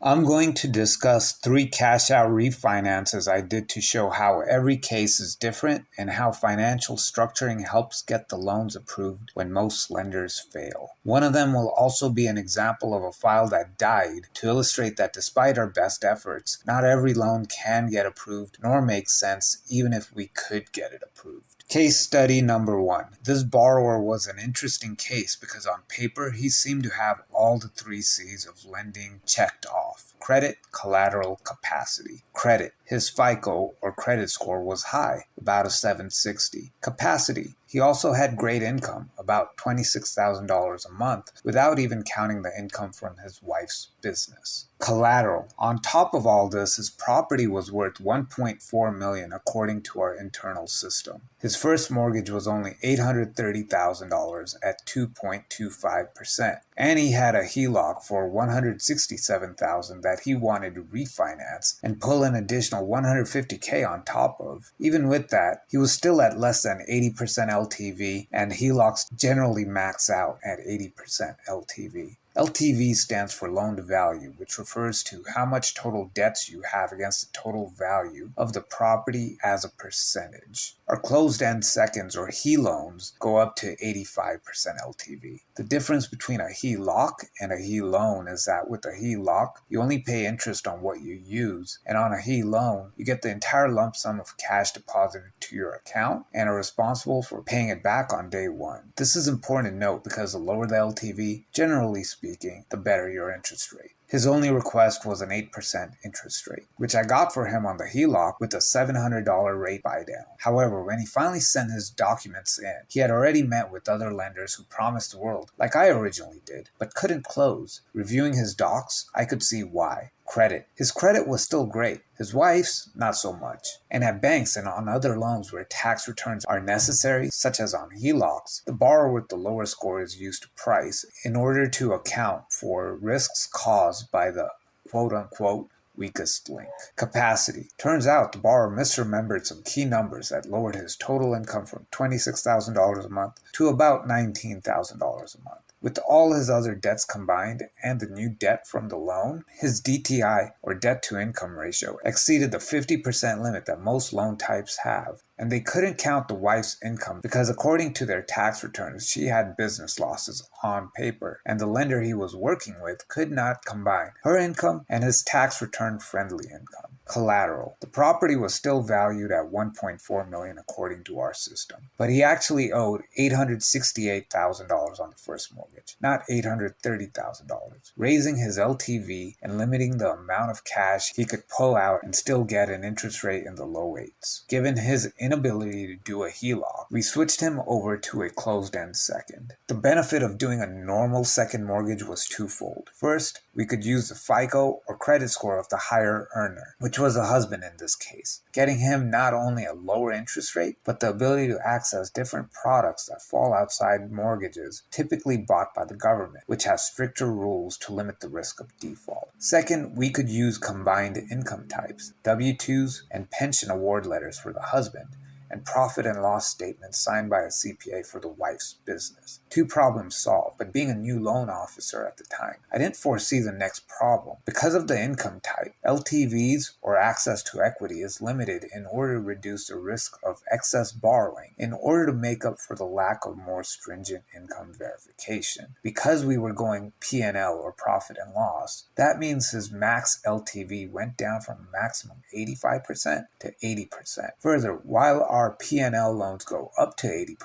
I'm going to discuss 3 cash out refinances I did to show how every case is different and how financial structuring helps get the loans approved when most lenders fail. One of them will also be an example of a file that died to illustrate that despite our best efforts, not every loan can get approved nor make sense even if we could get it approved. Case study number 1. This borrower was an interesting case because on paper he seemed to have all the 3 C's of lending checked off: credit, collateral, capacity. Credit. His FICO or credit score was high, about a 760. Capacity. He also had great income, about $26,000 a month, without even counting the income from his wife's business. Collateral. On top of all this, his property was worth $1.4 million according to our internal system. His first mortgage was only $830,000 at 2.25%, and he had a HELOC for $167,000 that he wanted to refinance and pull an additional $150K on top of. Even with that, he was still at less than 80% LTV, and HELOCs generally max out at 80% LTV. LTV stands for loan to value, which refers to how much total debts you have against the total value of the property as a percentage. Our closed-end seconds or HE loans go up to 85% LTV. The difference between a HELOC and a HE loan is that with a HELOC, you only pay interest on what you use, and on a HE loan, you get the entire lump sum of cash deposited to your account and are responsible for paying it back on day one. This is important to note because the lower the LTV, generally speaking, the better your interest rate. His only request was an 8% interest rate, which I got for him on the HELOC with a $700 rate buy down. However, when he finally sent his documents in, he had already met with other lenders who promised the world, like I originally did, but couldn't close. Reviewing his docs, I could see why. Credit. His credit was still great. His wife's, not so much. And at banks and on other loans where tax returns are necessary, such as on HELOCs, the borrower with the lower score is used to price in order to account for risks caused by the quote-unquote weakest link. Capacity. Turns out the borrower misremembered some key numbers that lowered his total income from $26,000 a month to about $19,000 a month. With all his other debts combined and the new debt from the loan, his DTI, or debt-to-income ratio, exceeded the 50% limit that most loan types have. And they couldn't count the wife's income because according to their tax returns, she had business losses on paper, and the lender he was working with could not combine her income and his tax return-friendly income. Collateral. The property was still valued at $1.4 million according to our system, but he actually owed $868,000 on the first mortgage, not $830,000, raising his LTV and limiting the amount of cash he could pull out and still get an interest rate in the low 8s. Given his inability to do a HELOC, we switched him over to a closed-end second. The benefit of doing a normal second mortgage was twofold. First, we could use the FICO or credit score of the higher earner, which was the husband in this case, getting him not only a lower interest rate, but the ability to access different products that fall outside mortgages typically bought by the government, which has stricter rules to limit the risk of default. Second, we could use combined income types, W-2s and pension award letters for the husband, and profit and loss statements signed by a CPA for the wife's business. 2 problems solved, but being a new loan officer at the time, I didn't foresee the next problem. Because of the income type, LTVs or access to equity is limited in order to reduce the risk of excess borrowing in order to make up for the lack of more stringent income verification. Because we were going P&L or profit and loss, that means his max LTV went down from a maximum 85% to 80%. Further, while our P&L loans go up to 80%,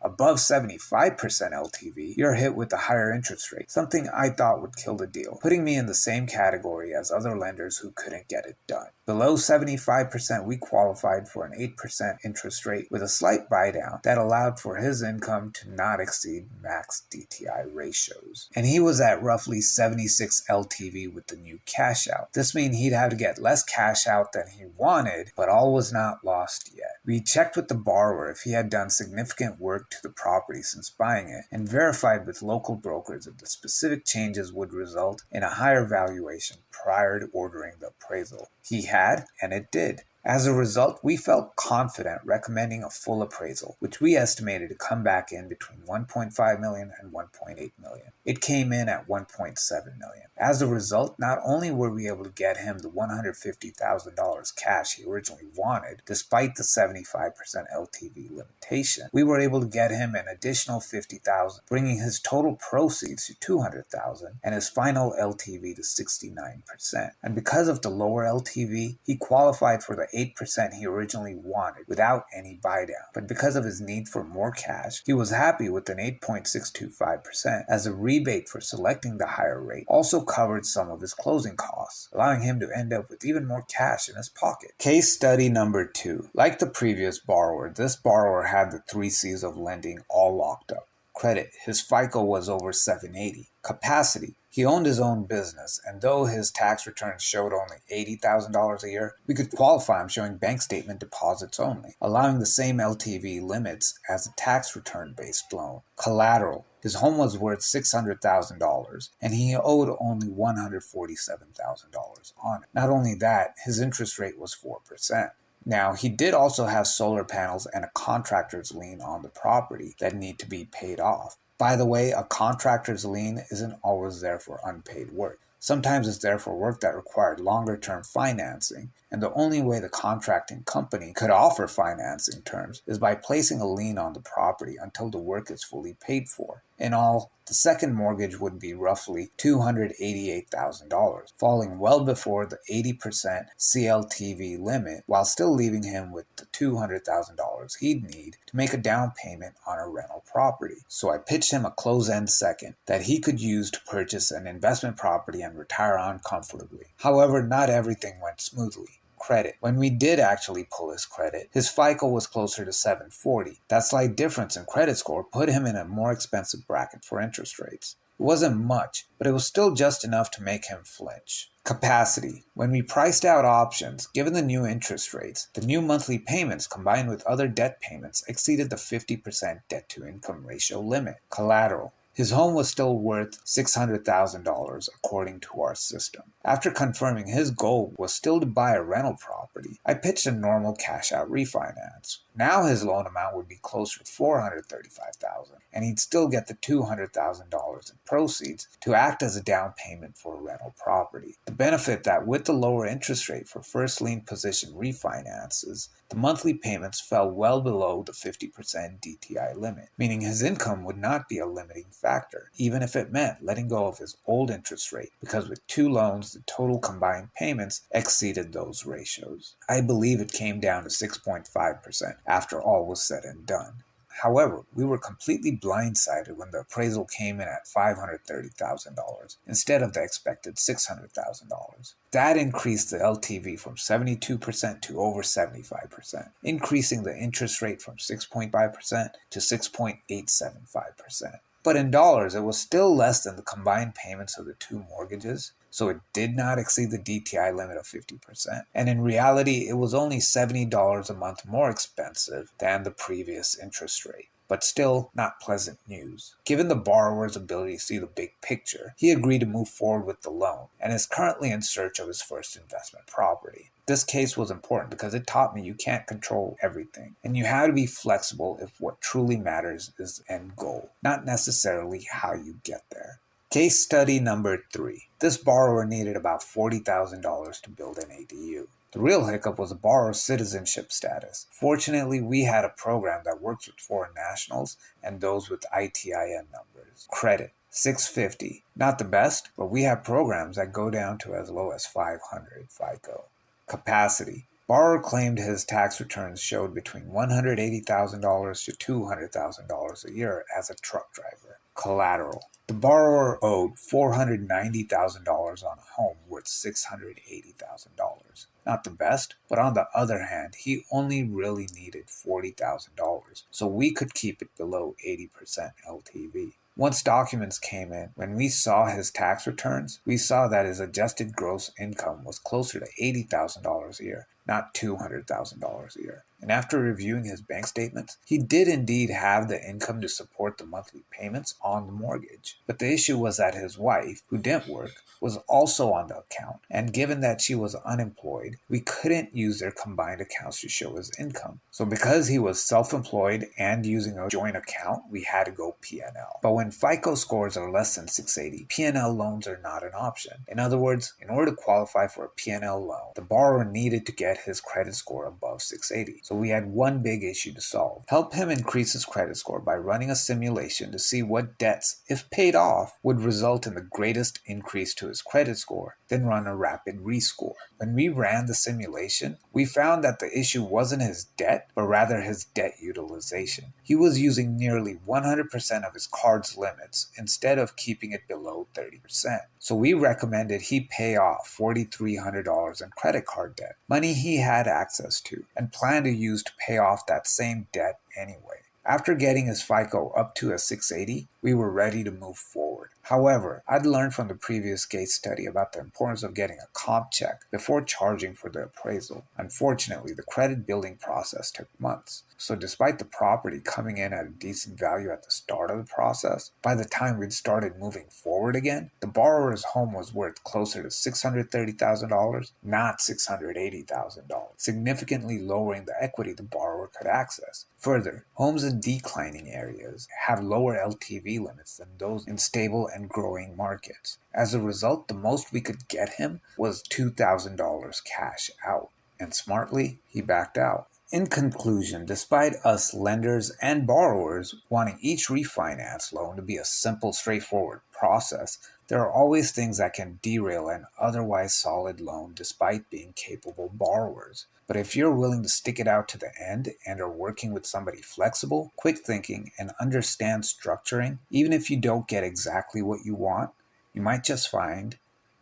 above 75% LTV, you're hit with a higher interest rate, something I thought would kill the deal, putting me in the same category as other lenders who couldn't get it done. Below 75%, we qualified for an 8% interest rate with a slight buy down that allowed for his income to not exceed max DTI ratios. And he was at roughly 76 LTV with the new cash out. This means he'd have to get less cash out than he wanted, but all was not lost yet. We checked with the borrower if he had done significant work to the property since buying it and verified with local brokers if the specific changes would result in a higher valuation prior to ordering the appraisal. He had, and it did. As a result, we felt confident recommending a full appraisal, which we estimated to come back in between $1.5 million and $1.8 million. It came in at $1.7 million. As a result, not only were we able to get him the $150,000 cash he originally wanted, despite the 75% LTV limitation, we were able to get him an additional $50,000, bringing his total proceeds to $200,000 and his final LTV to 69%. And because of the lower LTV, he qualified for the 8% he originally wanted without any buy down. But because of his need for more cash, he was happy with an 8.625%, as a rebate for selecting the higher rate also covered some of his closing costs, allowing him to end up with even more cash in his pocket. Case study number 2. Like the previous borrower, this borrower had the 3 C's of lending all locked up. Credit: his FICO was over 780. Capacity: he owned his own business, and though his tax returns showed only $80,000 a year, we could qualify him showing bank statement deposits only, allowing the same LTV limits as a tax return-based loan. Collateral: his home was worth $600,000, and he owed only $147,000 on it. Not only that, his interest rate was 4%. Now, he did also have solar panels and a contractor's lien on the property that need to be paid off. By the way, a contractor's lien isn't always there for unpaid work. Sometimes it's there for work that required longer-term financing, and the only way the contracting company could offer financing terms is by placing a lien on the property until the work is fully paid for. In all, the second mortgage would be roughly $288,000, falling well before the 80% CLTV limit, while still leaving him with the $200,000 he'd need to make a down payment on a rental property. So I pitched him a close-end second that he could use to purchase an investment property and retire on comfortably. However, not everything went smoothly. Credit: when we did actually pull his credit, his FICO was closer to 740. That slight difference in credit score put him in a more expensive bracket for interest rates. It wasn't much, but it was still just enough to make him flinch. Capacity: when we priced out options, given the new interest rates, the new monthly payments combined with other debt payments exceeded the 50% debt-to-income ratio limit. Collateral: his home was still worth $600,000 according to our system. After confirming his goal was still to buy a rental property, I pitched a normal cash-out refinance. Now his loan amount would be closer to $435,000, and he'd still get the $200,000 in proceeds to act as a down payment for a rental property. The benefit that with the lower interest rate for first lien position refinances, the monthly payments fell well below the 50% DTI limit, meaning his income would not be a limiting factor, even if it meant letting go of his old interest rate, because with 2 loans, the total combined payments exceeded those ratios. I believe it came down to 6.5% after all was said and done. However, we were completely blindsided when the appraisal came in at $530,000 instead of the expected $600,000. That increased the LTV from 72% to over 75%, increasing the interest rate from 6.5% to 6.875%. But in dollars, it was still less than the combined payments of the 2 mortgages, so it did not exceed the DTI limit of 50%. And in reality, it was only $70 a month more expensive than the previous interest rate. But still not pleasant news. Given the borrower's ability to see the big picture, he agreed to move forward with the loan and is currently in search of his first investment property. This case was important because it taught me you can't control everything, and you have to be flexible if what truly matters is the end goal, not necessarily how you get there. Case study number 3. This borrower needed about $40,000 to build an ADU. The real hiccup was the borrower's citizenship status. Fortunately, we had a program that works with foreign nationals and those with ITIN numbers. Credit: 650. Not the best, but we have programs that go down to as low as 500 FICO. Capacity: borrower claimed his tax returns showed between $180,000 to $200,000 a year as a truck driver. Collateral: the borrower owed $490,000 on a home worth $680,000. Not the best, but on the other hand, he only really needed $40,000, so we could keep it below 80% LTV. Once documents came in, when we saw his tax returns, we saw that his adjusted gross income was closer to $80,000 a year, not $200,000 a year. And after reviewing his bank statements, he did indeed have the income to support the monthly payments on the mortgage. But the issue was that his wife, who didn't work, was also on the account, and given that she was unemployed, we couldn't use their combined accounts to show his income. So because he was self-employed and using a joint account, we had to go P&L. But when FICO scores are less than 680, P&L loans are not an option. In other words, in order to qualify for a P&L loan, the borrower needed to get his credit score above 680. So we had one big issue to solve. Help him increase his credit score by running a simulation to see what debts, if paid off, would result in the greatest increase to his credit score, then run a rapid rescore. When we ran the simulation, we found that the issue wasn't his debt, but rather his debt utilization. He was using nearly 100% of his card's limits instead of keeping it below 30%. So we recommended he pay off $4,300 in credit card debt, money he had access to, and planned to use to pay off that same debt anyway. After getting his FICO up to a 680, we were ready to move forward. However, I'd learned from the previous case study about the importance of getting a comp check before charging for the appraisal. Unfortunately, the credit building process took months. So despite the property coming in at a decent value at the start of the process, by the time we'd started moving forward again, the borrower's home was worth closer to $630,000, not $680,000, significantly lowering the equity the borrower could access. Further, homes in declining areas have lower LTV limits than those in stable and growing markets. As a result, the most we could get him was $2,000 cash out, and smartly, he backed out. In conclusion, despite us lenders and borrowers wanting each refinance loan to be a simple, straightforward process, there are always things that can derail an otherwise solid loan despite being capable borrowers. But if you're willing to stick it out to the end and are working with somebody flexible, quick thinking, and understands structuring, even if you don't get exactly what you want, you might just find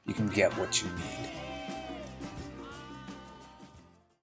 you can get what you need.